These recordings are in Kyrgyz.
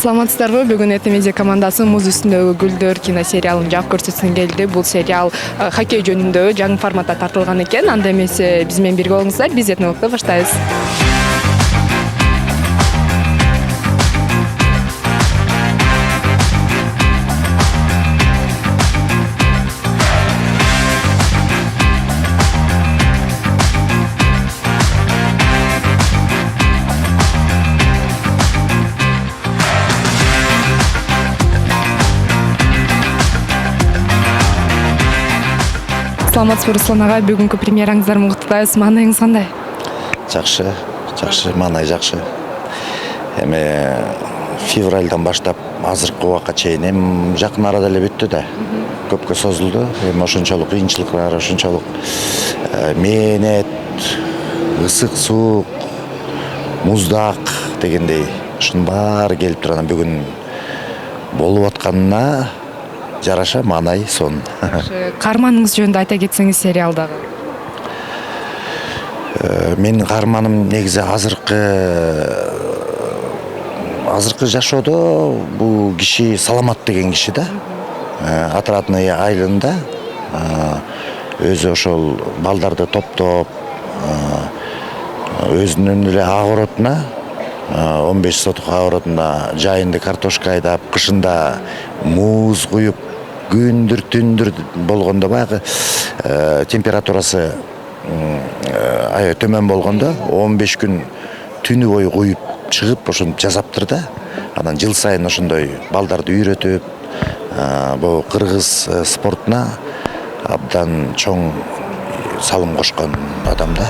Саламатсыздарбы? Бүгүн Этемедиа командасы Муз үстүндөгү гүлдөр киносериалын жаап көрсөтсүн келди. Бул сериал хоккей жөнүндө жаңы форматта тартылган экен. Анда эмесе биз менен бирге болуңуздар. Биз этнологду баштайбыз. Саламатсызбы, Руслан ага, бүгүнкү премьераңыздар менен куттуктайбыз. Маанайыңыз кандай? Жакшы, маанай жакшы. Эми февралдан баштап азыркы убакка чейин эми жакын арада эле бүттү да. Көпкө созулду. Эми ошончолук кыйынчылыктар, ошончолук мээнет, ысык суук, муздак дегендей ушунун баары келип турган бүгүн болуп атканына жараша маанай сон. Каарманыңыз жөнүндө айта кетсеңиз сериалдагы. Менин каарманым негизи азыркы жашоодо бул киши Саламат деген киши да. Отрадный айылында өзү ошол балдарды топтоп, өзүнүн эле огородуна 15 соток огородуна жайында картошка айдап, кышында муз куюп, күндүр түндүр болгондо баягы температурасы аябай төмөн болгондо 15 күн түнү бою куюп чыгып ошентип жасаптыр да. Анан жыл сайын ошондой балдарды үйрөтүп, бул кыргыз спортуна абдан чоң салым кошкон адам да.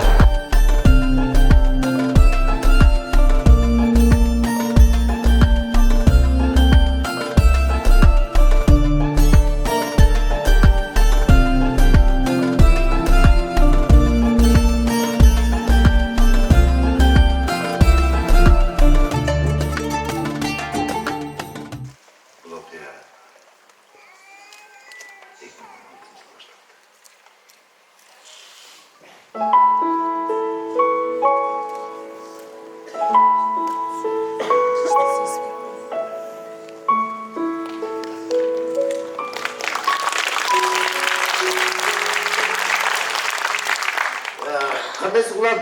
Кандайсың улам?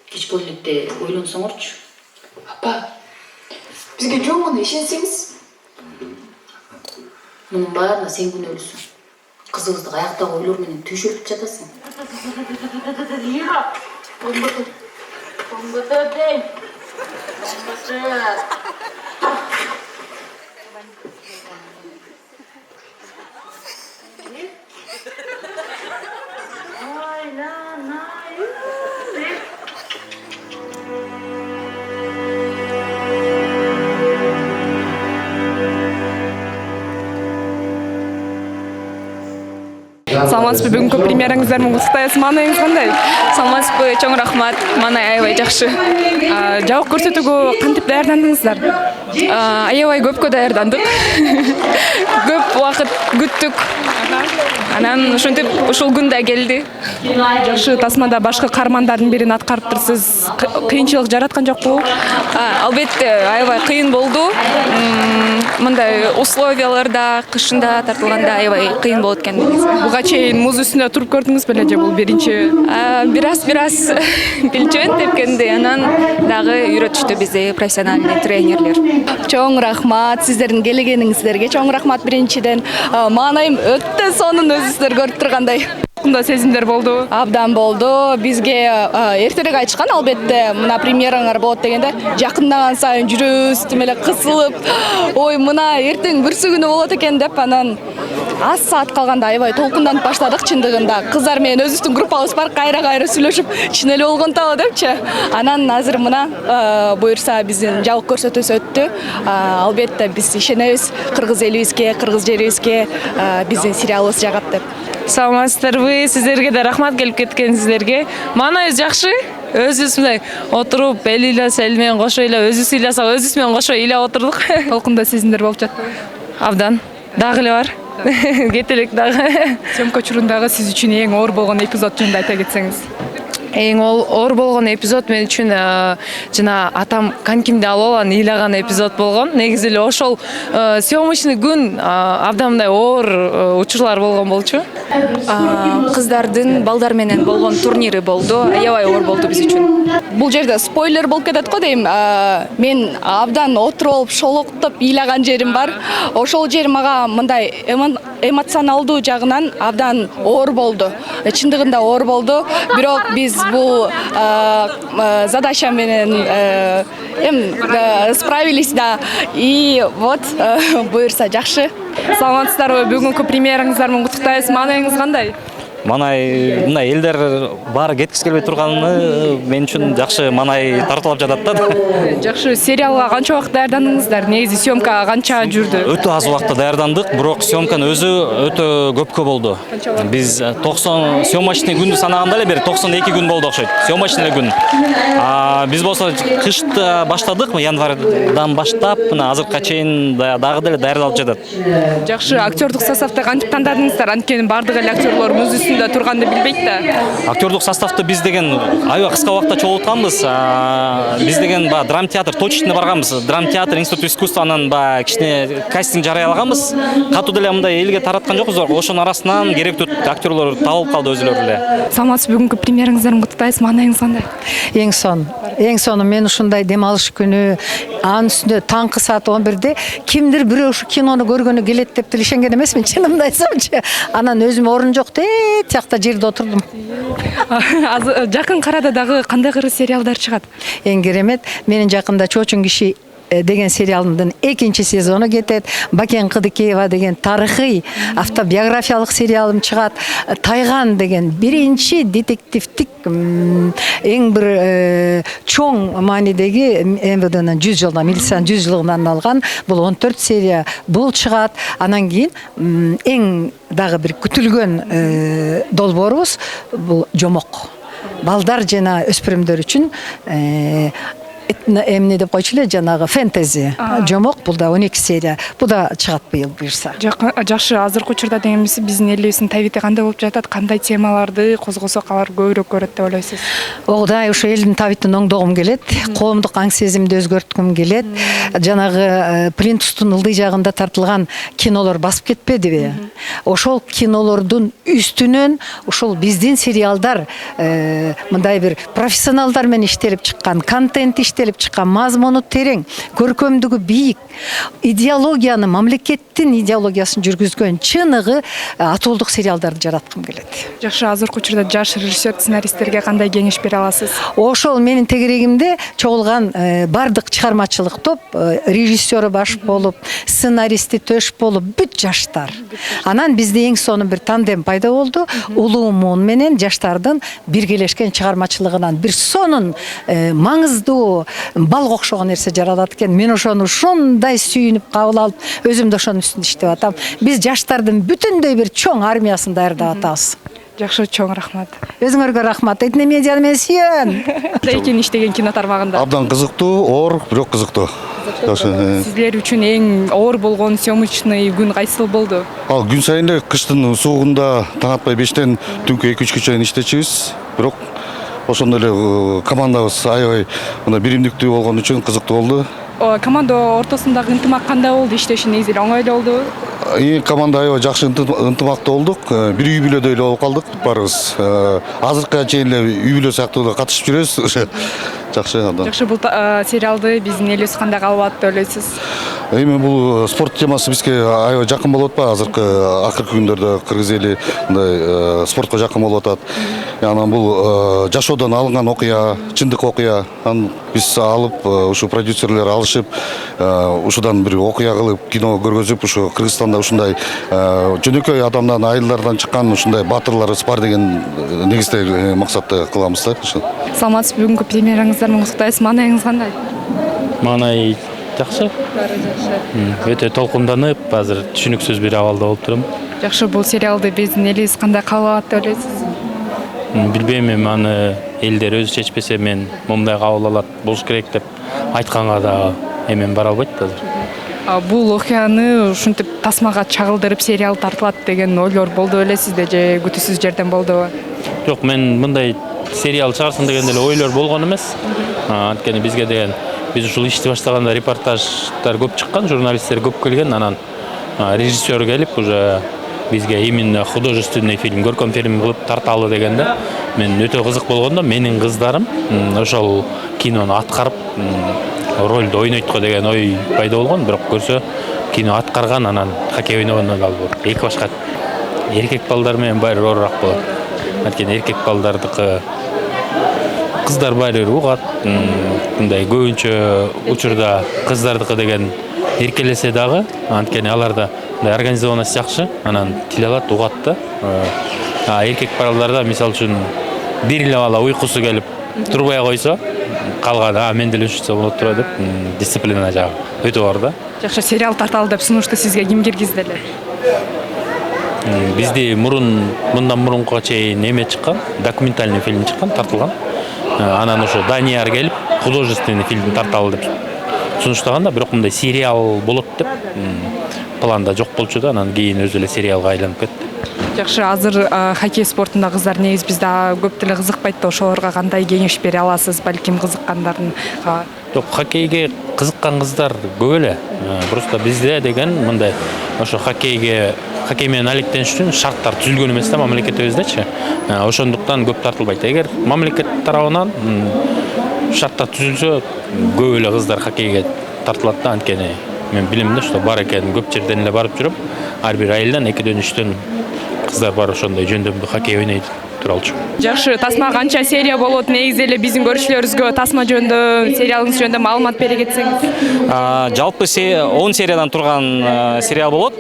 Кечки электе ойлонсоңорчу. Апа, бизге жөн гана ишенсеңиз. Мунун баарына сен күнөөлүүсүң. Кызыбызды каяктагы ойлор менен түйшөлтүп жатасың. Комбото дей. Саламатсызбы? Бүгүнкү премьераңыздар менен куттуктайбыз. Маанайыңыз кандай? Саламатсызбы, чоң рахмат. Маанай аябай жакшы. Жабык көрсөтүүгө кантип даярдандыңыздар? Аябай көпкө даярдандык. Көп убакыт күттүк. Анан ошентип ушул күн да келди. Жакшы, тасмада башкы каармандардын бирин аткарыптырсыз. Кыйынчылык жараткан жокпу? Албетте, аябай кыйын болду. Мындай условияларда, кышында тартылганда аябай кыйын болот экен. Буга чейин муз үстүндө туруп көрдүңүз беле же бул биринчи? Бираз билчүмүн тепкенди, анан дагы үйрөтүштү бизди профессиональный тренерлер. Чоң рахмат сиздердин келгениңиздерге. Чоң рахмат биринчиден. Маанайым өтө сонун өзүңүздөр көрүп тургандай. Кандай сезимдер болду? Абдан болду. Бизге эртерээк айтышкан, албетте, мына премьераңар болот дегенде, жакындаган сайын жүрөбүз тим эле кысылып, ой, мына эртең бүрсү күнү болот экен деп, анан аз саат калганда аябай толкунданып баштадык чындыгында. Кыздар менен өзүбүздүн группабыз бар, кайра сүйлөшүп, чын эле болгонтабы депчи. Анан азыр мына буюрса биздин жабык көрсөтүүсү өттү. Албетте биз ишенебиз кыргыз элибизге, кыргыз жерибизге биздин сериалыбыз жагат деп. Саламатсыздарбы, сиздерге да рахмат келип кеткениңиздерге. Маанайыбыз жакшы. Өзүбүз мындай отуруп, эл ыйласа, эл менен кошо ыйлап, өзүбүз ыйласак, өзүбүз менен кошо ыйлап отурдук. Толкунда сезимдер болуп жатты. Абдан. Дагы эле бар. Кетелек дагы. Съемка учурундагы сиз үчүн эң оор болгон эпизод жөнүндө айта кетсеңиз. Эң оор болгон эпизод мен үчүн жана атам конькимди алып алган ыйлаган эпизод болгон. Негизи эле ошол съемочный күн абдан мындай оор учурлар болгон болчу. Кыздардын балдар менен болгон турнири болду. Аябай оор болду биз үчүн. Бул жерде спойлер болуп кетет го дейм. Мен абдан отуруп алып шолоктоп ыйлаган жерим бар. Ошол жер мага мындай эмоционалдуу жагынан абдан оор болду. Чындыгында оор болду. Бирок биз бул задача менен справились, да. И вот буюрса жакшы. Саламатсыздарбы? Бүгүнкү премьераңыздар менен куттуктайбыз. Маанайыңыз кандай? Манай мындай элдер баары кеткиси келбей турганы мен үчүн жакшы маанай тартылып жатат да. Жакшы, сериалга канча убакыт даярдандыңыздар? Негизи съемка канча жүрдү? Өтө аз убакытта даярдандык, бирок съемканын өзү өтө көпкө болду. Биз 90 съемочный күндү санаганда эле бир 92 күн болду окшойт. Съемочный күн. Биз болсо кышта баштадык, январдан баштап мына азыркыга чейин дагы деле даярдалып жатат. Жакшы, актёрдук составды кантип тандадыңыздар? Анткени бардык эле актёрлор муз үстүндө турганды билбейт да. Актёрдук составды биз деген аябай кыска убакытта чогултканбыз. Биз деген драма театр точечно барганбыз. Драма театр, институт искусств анан кичине кастинг жарыялаганбыз. Катуу деле мындай элге тараткан жокпуз. Ошонун арасынан керектүү актёрлор табылып калды өзүлөрү эле. Саламатсызбы? Бүгүнкү премьераңыздар менен куттуктайбыз. Маанайыңыз кандай? Эң сону мен ушундай дем алыш күнү анын үстүндө таңкы саат 11-де кимдир бирөө ушу кинону көргөнү келет деп ишенген эмесмин, чынымды айтсамчы. Анан өзүм орун жок тиякта жерде отурдум. Жакын арада дагы кандай сериалдар чыгат? Эң керемет, менин жакында Чоочун киши деген сериалымдын 2 сезону кетет. Бакен Кыдыкеева деген тарыхый автобиографиялык сериалым чыгат. Тайган деген биринчи детективдик эң бир чоң маанидеги МВДнын 100 жылына, милициянын 100 жылыгына арналган бул 14 серия бул чыгат. Анан кийин эң дагы бир күтүлгөн долбоорубуз бул Жомок. Балдар жана өспүрүмдөр үчүн эмне деп койчу эле, жанагы фэнтези Жомок, бул да 12 серия. Бул да чыгат быйыл буюрса. Жакшы, азыркы учурда дегенбиз биздин элибиздин табити кандай болуп жатат? Кандай темаларды козгосок алар көбүрөөк көрөт деп ойлойсуз? Огудай ушу элдин табитин оңдогум келет, коомдук аң сезимди өзгөрткүм келет. Жанагы плинтустун ылдый жагында тартылган кинолор басып кетпедиби? Ошол кинолордун үстүнөн ушул биздин сериалдар мындай бир профессионалдар менен иштелип чыккан, контент иштелип чыккан, мазмуну терең, көркөмдүгү бийик, идеологияны, мамлекеттин идеологиясын жүргүзгөн чыныгы атуулдук сериалдарды жараткым келет. Жакшы, азыркы учурда жаш режиссер, сценаристтерге кандай кеңеш бере аласыз? Ошол менин тегерегимде чогулган бардык чыгармачылык топ, режиссеры баш болуп, сценаристи төш болуп, бүт жаштар. Анан бизде эң сонун бир тандем пайда болду. Улуу муун менен жаштардын биргелешкен чыгармачылыгынан бир сонун маңыздуу балга окшогон нерсе жаралат экен. Мен ошону ушундай сүйүнүп кабыл алып, өзүм да ошонун үстүндө иштеп атам. Биз жаштардын бүтүндөй бир чоң армиясын даярдап атабыз. Жакшы, чоң рахмат. Өзүңөргө рахмат. Этне медианы мен сүйөн. Экен иштеген кино тармагында. Абдан кызыктуу, оор, бирок кызыктуу. Сиздер үчүн эң оор болгон съемочный күн кайсыл болду? Ал күн сайын эле кыштын суугунда таң атпай 5тен түнкү 2-3 чейин иштечүбүз. Бирок ошондой эле командабыз аябай мына биримдиктүү болгон үчүн кызыктуу болду. Команда ортосундагы ынтымак кандай болду? Иштеши негизи оңой эле болду? Команда аябай жакшы ынтымактуу болдук. Бир үй бүлөдөй эле болуп калдык баарыбыз. Азыркыга чейин эле үй бүлө сыяктуу эле катышып жүрөбүз. Жакшы абдан. Жакшы, бул сериалды биздин элибиз кандай кабыл алат деп ойлойсуз? Эми бул спорт темасы бизге аябай жакын болуп атпайбы? Азыркы акыркы күндөрдө кыргыз эли мындай спортко жакын болуп атат. Анан бул жашоодон алынган окуя, чындык окуя. Анан биз алып, ушу продюсерлер алышып, ушудан бир окуя кылып, кино көргөзүп, ушу Кыргызстанда ушундай жөнөкөй адамдан, айылдардан чыккан ушундай баатырларыбыз бар деген негизде максатты кылабыз да. Саламатсызбы? Бүгүнкү премьераңыздар менен куттуктайбыз. Маанайыңыз кандай? Маанай жакшы. Өтө толкунданып, азыр түшүнүксүз бир абалда болуп турам. Жакшы, бул сериалды биздин элибиз кандай кабыл алат деп ойлойсуз? Билбейм, аны элдер өзү чечпесе мен момундай кабыл алат болуш керек деп айтканга да эмен бара албайт азыр. Бул окуяны ушинтип тасмага чагылдырып сериал тартылат деген ойлор болду беле сизде же күтүүсүз жерден болдубу? Жок, мен мындай сериал чыгарсын деген деле ойлор болгон эмес. Анткени бизге деген биз ушул ишти баштаганда репортаждар көп чыккан, журналисттер көп келген, анан режиссер келип уже бизге именно художественный фильм, көркөм фильм кылып тарталы дегенде мен өтө кызык болгондо менин кыздарым ошол кинону аткарып ролду ойнойт го деген ой пайда болгон, бирок көрсө кино аткарган, анан хоккей ойногондон ал эки башка. Эркек балдар менен баары оорураак болот. Анткени эркек балдардыкы кыздар баары угат, мындай көбүнчө учурда кыздардыкы деген эркелесе дагы, анткени аларда организованность жакшы, анан тил алат, угат да. Эркек балдарда мисалы үчүн бир эле бала уйкусу келип турбай койсо, калган мен деле ушунча болот тура деп дисциплина жагы өтө бар да. Жакшы сериал тарталы деп сунушту сизге ким киргизди эле? Бизде мындан мурунга чейин эме чыккан, документальный фильм чыккан, тартылган. Анан ошо Данияр келип художественный фильм тарталы деп сунуштаган да, бирок мындай сериал болот деп планда жок болчу да, анан кийин өзү эле сериалга айланып кетти. Жакшы, азыр хоккей спортунда кыздар негиз бизде көп деле кызыкпайт да, ошолорго кандай кеңеш бере аласыз, балким кызыккандарын? Жок, хоккейге кызыккан кыздар көп эле. Просто бизде деген мындай ошо хоккей менен алектениш үчүн шарттар түзүлгөн эмес да мамлекетибиздечи. Ошондуктан көп тартылбайт. Эгер мамлекет тарабынан шарттар түзүлсө, көп эле кыздар хоккейге тартылат да, анткени мен билем да, что бар экен, көп жерден эле барып жүрүп, ар бир айылдан 2-3 кыздар бар ошондой жөндөмдүү хоккей ойнойт туралчу. Жакшы, тасма канча серия болот? Негизи эле биздин көрүүчүлөрүбүзгө тасма жөнүндө, сериалыңыз жөнүндө маалымат бере кетсеңиз. Жалпы 10 сериядан турган сериал болот.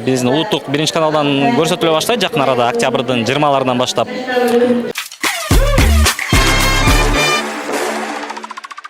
Биздин улуттук 1 каналдан көрсөтүлө баштайт жакын арада, октябрдын 20-ларынан баштап.